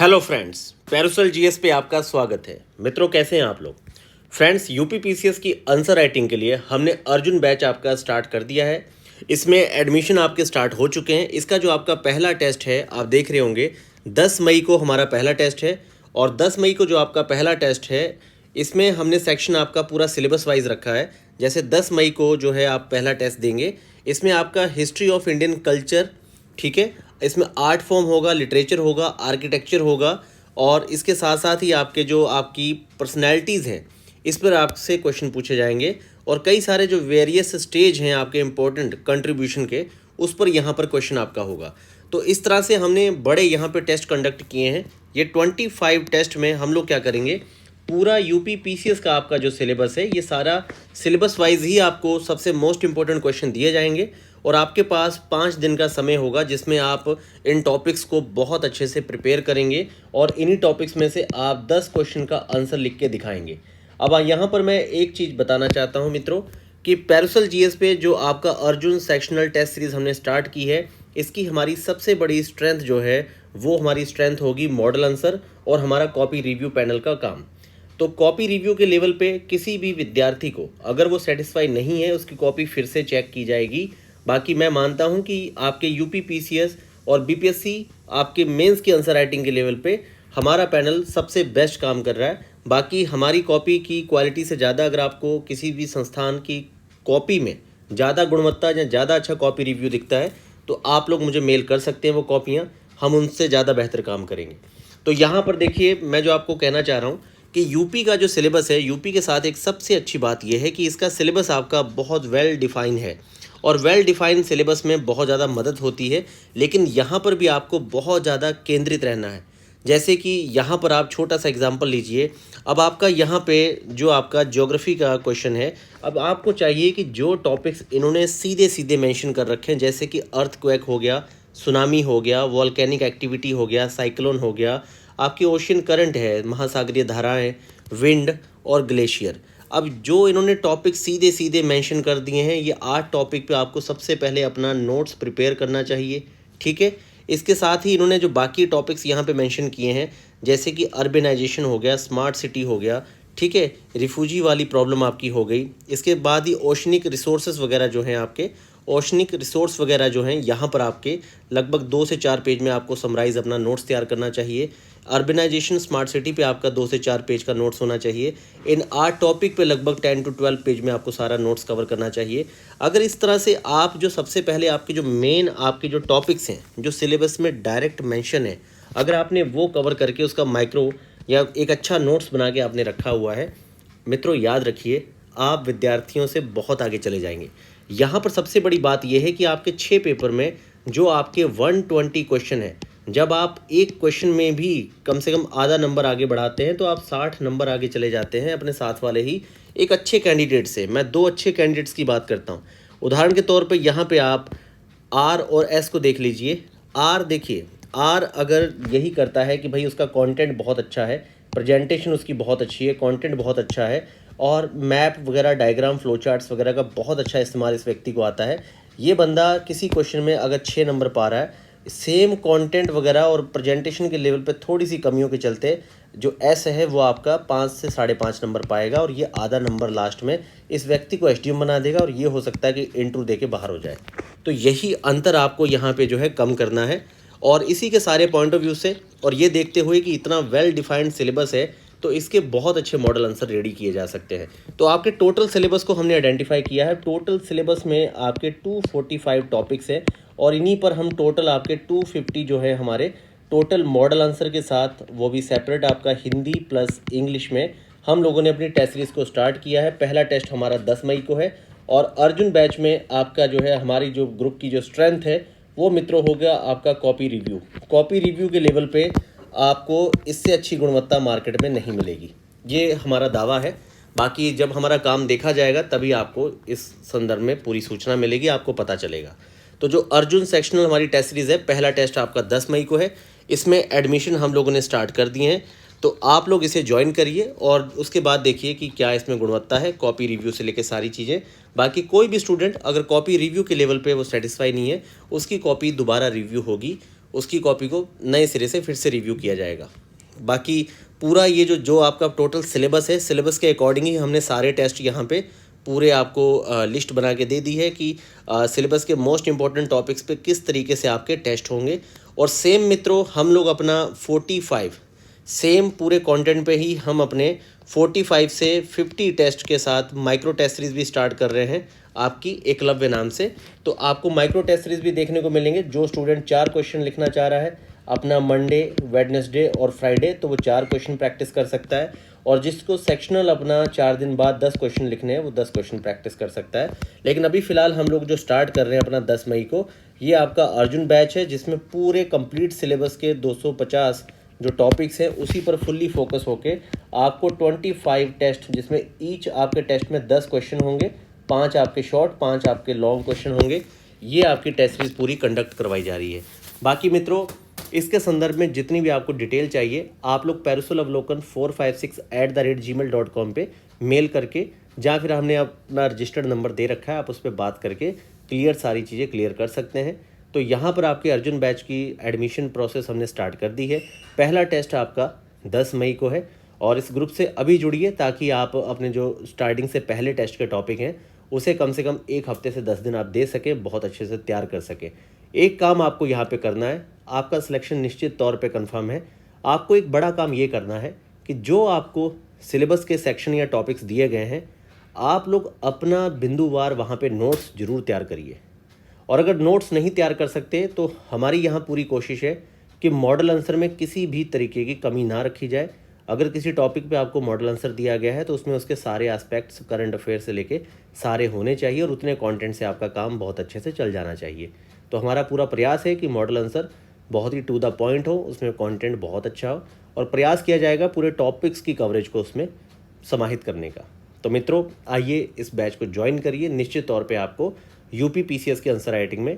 Hello friends, Paracel GS पे आपका स्वागत है। मित्रों, कैसे हैं आप लोग? फ्रेंड्स, यूपी पीसीएस की आंसर राइटिंग के लिए हमने अर्जुन बैच आपका स्टार्ट कर दिया है। इसमें एडमिशन आपके स्टार्ट हो चुके हैं। इसका जो आपका पहला टेस्ट है, आप देख रहे होंगे 10 मई को हमारा पहला टेस्ट है। और 10 मई को जो आपका पहला टेस्ट है, इसमें हमने सेक्शन आपका पूरा सिलेबस वाइज रखा है। जैसे 10 मई को जो है आप पहला टेस्ट देंगे, इसमें आपका हिस्ट्री ऑफ इंडियन कल्चर, ठीक है, इसमें आर्ट फॉर्म होगा, लिटरेचर होगा, आर्किटेक्चर होगा, और इसके साथ साथ ही आपके जो आपकी पर्सनैलिटीज़ हैं, इस पर आपसे क्वेश्चन पूछे जाएंगे। और कई सारे जो वेरियस स्टेज हैं आपके इम्पोर्टेंट कंट्रीब्यूशन के, उस पर यहाँ पर क्वेश्चन आपका होगा। तो इस तरह से हमने बड़े यहाँ पे टेस्ट कंडक्ट किए हैं। ये 25 टेस्ट में हम लोग क्या करेंगे, पूरा यूपी पीसीएस का आपका जो सिलेबस है, ये सारा सिलेबस वाइज ही आपको सबसे मोस्ट इंपॉर्टेंट क्वेश्चन दिए जाएंगे। और आपके पास 5 दिन का समय होगा जिसमें आप इन टॉपिक्स को बहुत अच्छे से प्रिपेयर करेंगे और इन्हीं टॉपिक्स में से आप 10 क्वेश्चन का आंसर लिख के दिखाएंगे। अब यहाँ पर मैं एक चीज़ बताना चाहता हूँ मित्रों, कि पैरासल जीएस पे जो आपका अर्जुन सेक्शनल टेस्ट सीरीज़ हमने स्टार्ट की है, इसकी हमारी सबसे बड़ी स्ट्रेंथ जो है, वो हमारी स्ट्रेंथ होगी मॉडल आंसर और हमारा कॉपी रिव्यू पैनल का काम। तो कॉपी रिव्यू के लेवल पे किसी भी विद्यार्थी को अगर वो सेटिस्फाई नहीं है, उसकी कॉपी फिर से चेक की जाएगी। बाकी मैं मानता हूं कि आपके यूपी पीसीएस और बीपीएससी आपके मेंस की आंसर राइटिंग के लेवल पे हमारा पैनल सबसे बेस्ट काम कर रहा है। बाकी हमारी कॉपी की क्वालिटी से ज़्यादा अगर आपको किसी भी संस्थान की कॉपी में ज़्यादा गुणवत्ता या ज़्यादा अच्छा कॉपी रिव्यू दिखता है, तो आप लोग मुझे मेल कर सकते हैं वो कॉपियाँ, हम उनसे ज़्यादा बेहतर काम करेंगे। तो यहाँ पर देखिए, मैं जो आपको कहना चाह रहा हूँ कि यूपी का जो सिलेबस है, यूपी के साथ एक सबसे अच्छी बात यह है कि इसका सिलेबस आपका बहुत वेल डिफाइन है और वेल डिफाइन सिलेबस में बहुत ज़्यादा मदद होती है। लेकिन यहाँ पर भी आपको बहुत ज़्यादा केंद्रित रहना है। जैसे कि यहाँ पर आप छोटा सा एग्जांपल लीजिए। अब आपका यहाँ पे जो आपका ज्योग्राफी का क्वेश्चन है, अब आपको चाहिए कि जो टॉपिक्स इन्होंने सीधे सीधे मेंशन कर रखे हैं, जैसे कि अर्थक्वेक हो गया, सुनामी हो गया, वॉल्केनिक एक्टिविटी हो गया, साइक्लोन हो गया, आपकी ओशियन करंट है, महासागरीय धाराएं, विंड और ग्लेशियर। अब जो इन्होंने टॉपिक सीधे सीधे मेंशन कर दिए हैं, ये 8 टॉपिक पे आपको सबसे पहले अपना नोट्स प्रिपेयर करना चाहिए, ठीक है। इसके साथ ही इन्होंने जो बाकी टॉपिक्स यहाँ पे मेंशन किए हैं, जैसे कि अर्बनाइजेशन हो गया, स्मार्ट सिटी हो गया, ठीक है, रिफ्यूजी वाली प्रॉब्लम आपकी हो गई। इसके बाद ही ओशनिक रिसोर्सेज वगैरह जो हैं आपके, ओशनिक रिसोर्स वगैरह जो हैं, यहाँ पर आपके लगभग 2 से 4 पेज में आपको समराइज़ अपना नोट्स तैयार करना चाहिए। अर्बनाइजेशन, स्मार्ट सिटी पे आपका 2 से 4 पेज का नोट्स होना चाहिए। इन 8 टॉपिक पे लगभग 10 to 12 पेज में आपको सारा नोट्स कवर करना चाहिए। अगर इस तरह से आप जो सबसे पहले आपके जो मेन आपके जो टॉपिक्स हैं, जो सिलेबस में डायरेक्ट मेंशन है, अगर आपने वो कवर करके उसका माइक्रो या एक अच्छा नोट्स बना के आपने रखा हुआ है, मित्रों याद रखिए, आप विद्यार्थियों से बहुत आगे चले जाएंगे। यहाँ पर सबसे बड़ी बात यह है कि आपके 6 पेपर में जो आपके 120 क्वेश्चन है, जब आप एक क्वेश्चन में भी कम से कम आधा नंबर आगे बढ़ाते हैं, तो आप 60 नंबर आगे चले जाते हैं अपने साथ वाले ही एक अच्छे कैंडिडेट से। मैं 2 अच्छे कैंडिडेट्स की बात करता हूँ। उदाहरण के तौर पे यहाँ पे आप आर और एस को देख लीजिए। आर देखिए, आर अगर यही करता है कि भाई उसका कंटेंट बहुत अच्छा है, प्रेजेंटेशन उसकी बहुत अच्छी है, कंटेंट बहुत अच्छा है, और मैप वगैरह, डायग्राम, फ्लो चार्ट्स वगैरह का बहुत अच्छा इस्तेमाल इस व्यक्ति को आता है, ये बंदा किसी क्वेश्चन में अगर 6 नंबर पा रहा है, सेम कंटेंट वगैरह और प्रेजेंटेशन के लेवल पे थोड़ी सी कमियों के चलते जो एस है वो आपका 5 से 5.5 नंबर पाएगा, और ये आधा नंबर लास्ट में इस व्यक्ति को एसडीएम बना देगा, और ये हो सकता है कि इंटरव्यू दे के बाहर हो जाए। तो यही अंतर आपको यहाँ पे जो है कम करना है। और इसी के सारे पॉइंट ऑफ व्यू से, और ये देखते हुए कि इतना वेल डिफाइंड सिलेबस है, तो इसके बहुत अच्छे मॉडल आंसर रेडी किए जा सकते हैं। तो आपके टोटल सिलेबस को हमने आइडेंटिफाई किया है। टोटल सिलेबस में आपके 245 टॉपिक्स हैं, और इन्हीं पर हम टोटल आपके 250 जो है हमारे टोटल मॉडल आंसर के साथ, वो भी सेपरेट आपका हिंदी प्लस इंग्लिश में, हम लोगों ने अपनी टेस्ट सीरीज को स्टार्ट किया है। पहला टेस्ट हमारा 10 मई को है, और अर्जुन बैच में आपका जो है, हमारी जो ग्रुप की जो स्ट्रेंथ है, वो मित्रों हो गया आपका कॉपी रिव्यू। कॉपी रिव्यू के लेवल पे आपको इससे अच्छी गुणवत्ता मार्केट में नहीं मिलेगी, ये हमारा दावा है। बाकी जब हमारा काम देखा जाएगा तभी आपको इस संदर्भ में पूरी सूचना मिलेगी, आपको पता चलेगा। तो जो अर्जुन सेक्शनल हमारी टेस्ट सीरीज़ है, पहला टेस्ट आपका 10 मई को है। इसमें एडमिशन हम लोगों ने स्टार्ट कर दिए हैं, तो आप लोग इसे ज्वाइन करिए और उसके बाद देखिए कि क्या इसमें गुणवत्ता है, कॉपी रिव्यू से लेकर सारी चीज़ें। बाकी कोई भी स्टूडेंट अगर कॉपी रिव्यू के लेवल पे वो सेटिस्फाई नहीं है, उसकी कॉपी दोबारा रिव्यू होगी, उसकी कॉपी को नए सिरे से फिर से रिव्यू किया जाएगा। बाकी पूरा ये जो आपका टोटल सिलेबस है, सिलेबस के अकॉर्डिंग ही हमने सारे टेस्ट यहाँ पे पूरे आपको लिस्ट बना के दे दी है कि सिलेबस के मोस्ट इंपॉर्टेंट टॉपिक्स पे किस तरीके से आपके टेस्ट होंगे। और सेम मित्रों, हम लोग अपना 45 सेम पूरे कंटेंट पे ही हम अपने 45 से 50 टेस्ट के साथ माइक्रो टेस्ट सीरीज भी स्टार्ट कर रहे हैं आपकी एकलव्य नाम से। तो आपको माइक्रो टेस्ट सीरीज भी देखने को मिलेंगे। जो स्टूडेंट 4 क्वेश्चन लिखना चाह रहा है अपना मंडे, वेडनेसडे और फ्राइडे, तो वो 4 क्वेश्चन प्रैक्टिस कर सकता है। और जिसको सेक्शनल अपना 4 दिन बाद 10 क्वेश्चन लिखने हैं वो 10 क्वेश्चन प्रैक्टिस कर सकता है। लेकिन अभी फ़िलहाल हम लोग जो स्टार्ट कर रहे हैं अपना 10 मई को, ये आपका अर्जुन बैच है, जिसमें पूरे कंप्लीट सिलेबस के 250 जो टॉपिक्स हैं उसी पर फुल्ली फोकस होके आपको 25 टेस्ट, जिसमें ईच आपके टेस्ट में 10 क्वेश्चन होंगे, 5 आपके शॉर्ट, 5 आपके लॉन्ग क्वेश्चन होंगे। ये आपकी टेस्ट सीरीज पूरी कंडक्ट करवाई जा रही है। बाकी मित्रों, इसके संदर्भ में जितनी भी आपको डिटेल चाहिए, आप लोग parusalavalokhan456@gmail.com पे मेल करके, या फिर हमने अपना रजिस्टर्ड नंबर दे रखा है, आप उस पर बात करके क्लियर सारी चीज़ें क्लियर कर सकते हैं। तो यहाँ पर आपके अर्जुन बैच की एडमिशन प्रोसेस हमने स्टार्ट कर दी है। पहला टेस्ट आपका 10 मई को है और इस ग्रुप से अभी जुड़िए ताकि आप अपने जो स्टार्टिंग से पहले टेस्ट के टॉपिक हैं उसे कम से कम 1 हफ्ते से 10 दिन आप दे सकें, बहुत अच्छे से तैयार कर सकें। एक काम आपको यहाँ पे करना है, आपका सिलेक्शन निश्चित तौर पे कंफर्म है। आपको एक बड़ा काम ये करना है कि जो आपको सिलेबस के सेक्शन या टॉपिक्स दिए गए हैं, आप लोग अपना बिंदुवार वहाँ पे नोट्स जरूर तैयार करिए। और अगर नोट्स नहीं तैयार कर सकते तो हमारी यहाँ पूरी कोशिश है कि मॉडल आंसर में किसी भी तरीके की कमी ना रखी जाए। अगर किसी टॉपिक पे आपको मॉडल आंसर दिया गया है तो उसमें उसके सारे एस्पेक्ट्स, करंट अफेयर से लेके सारे होने चाहिए और उतने कंटेंट से आपका काम बहुत अच्छे से चल जाना चाहिए। तो हमारा पूरा प्रयास है कि मॉडल आंसर बहुत ही टू द पॉइंट हो, उसमें कंटेंट बहुत अच्छा हो और प्रयास किया जाएगा पूरे टॉपिक्स की कवरेज को उसमें समाहित करने का। तो मित्रों, आइए इस बैच को ज्वाइन करिए। निश्चित तौर पे आपको यूपी पीसीएस के आंसर राइटिंग में